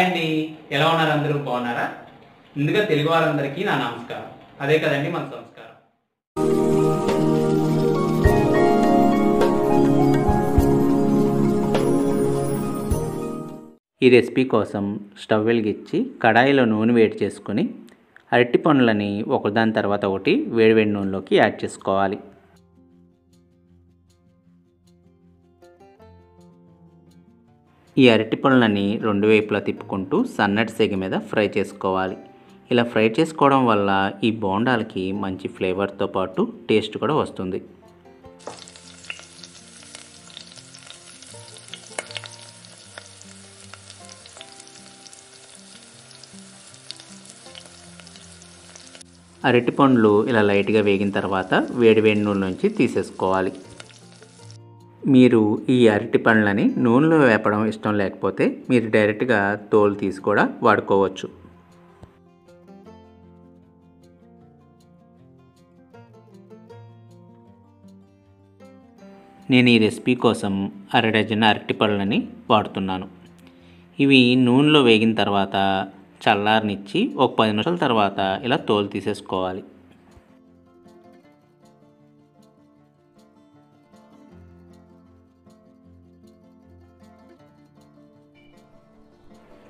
Hi అండి, ఎలా ఉన్నారు? అందరూ బాగున్నారా? ముందుగా తెలుగు వారందరికీ నా నమస్కారం. అదే కదండి మన సంస్కారం. ఈ రెసిపీ కోసం స్టవ్ వెలిగించి కడాయిలో నూనె వేడి చేసుకొని అరటి పండ్లని ఒకదాని తర్వాత ఒకటి వేడివేడి నూనెలోకి యాడ్ చేసుకోవాలి. ఈ అరటి పళ్ళని రెండు వైపులా తిప్పుకుంటూ సన్నటి సెగ మీద ఫ్రై చేసుకోవాలి. ఇలా ఫ్రై చేసుకోవడం వల్ల ఈ బోండాలకి మంచి ఫ్లేవర్తో పాటు టేస్ట్ కూడా వస్తుంది. అరటి పండ్లు ఇలా లైట్గా వేగిన తర్వాత వేడివేడి నూనె నుంచి తీసేసుకోవాలి. మీరు ఈ అరటి పండ్లని నూనెలో వేపడం ఇష్టం లేకపోతే మీరు డైరెక్ట్గా తోలు తీసి కూడా వాడుకోవచ్చు. నేను ఈ రెసిపీ కోసం అరడజన్ అరటి పళ్ళని వాడుతున్నాను. ఇవి నూనెలో వేగిన తర్వాత చల్లారనిచ్చి ఒక 10 నిమిషాల తర్వాత ఇలా తోలు తీసేసుకోవాలి.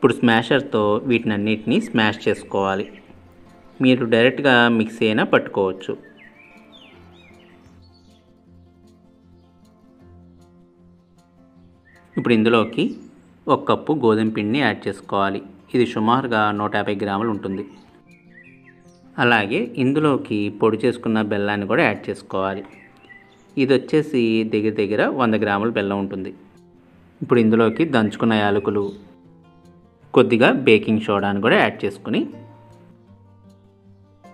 ఇప్పుడు స్మాషర్తో వీటినన్నిటినీ స్మాష్ చేసుకోవాలి. మీరు డైరెక్ట్గా మిక్సీ అయినా పట్టుకోవచ్చు. ఇప్పుడు ఇందులోకి 1 కప్పు గోధుమ పిండిని యాడ్ చేసుకోవాలి. ఇది సుమారుగా 150 గ్రాములు ఉంటుంది. అలాగే ఇందులోకి పొడి చేసుకున్న బెల్లాన్ని కూడా యాడ్ చేసుకోవాలి. ఇది వచ్చేసి దగ్గర 100 గ్రాముల బెల్లం ఉంటుంది. ఇప్పుడు ఇందులోకి దంచుకున్న యాలకులు, కొద్దిగా బేకింగ్ సోడాను కూడా యాడ్ చేసుకుని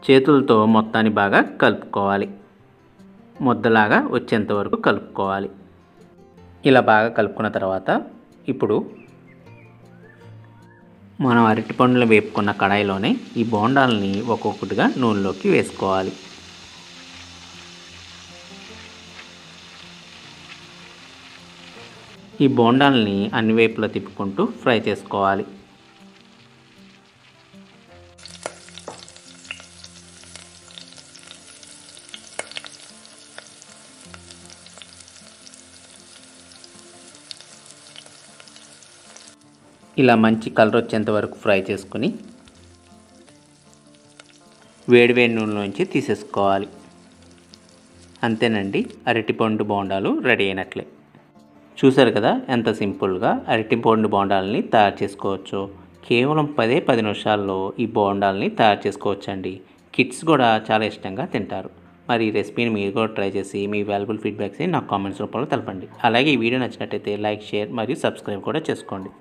చేతులతో మొత్తాన్ని బాగా కలుపుకోవాలి. ముద్దలాగా వచ్చేంత వరకు కలుపుకోవాలి. ఇలా బాగా కలుపుకున్న తర్వాత ఇప్పుడు మనం అరటి పండ్లు వేపుకున్న కడాయిలోనే ఈ బోండాలని ఒక్కొక్కటిగా నూనెలోకి వేసుకోవాలి. ఈ బోండాలని అన్ని వైపులా తిప్పుకుంటూ ఫ్రై చేసుకోవాలి. ఇలా మంచి కలర్ వచ్చేంత వరకు ఫ్రై చేసుకుని వేడివేడి నూనెలోంచి తీసేసుకోవాలి. అంతేనండి, అరటిపండు బోండాలు రెడీ అయినట్లే. చూసారు కదా ఎంత సింపుల్గా అరటిపండు బోండాలని తయారు చేసుకోవచ్చు. కేవలం 10 నిమిషాల్లో ఈ బోండాలని తయారు చేసుకోవచ్చండి. కిడ్స్ కూడా చాలా ఇష్టంగా తింటారు. మరి ఈ రెసిపీని మీరు కూడా ట్రై చేసి మీ వాల్యుబుల్ ఫీడ్బ్యాక్స్ని నాకు కామెంట్స్ రూపంలో తెలపండి. అలాగే ఈ వీడియో నచ్చినట్టయితే లైక్, షేర్ మరియు సబ్స్క్రైబ్ కూడా చేసుకోండి.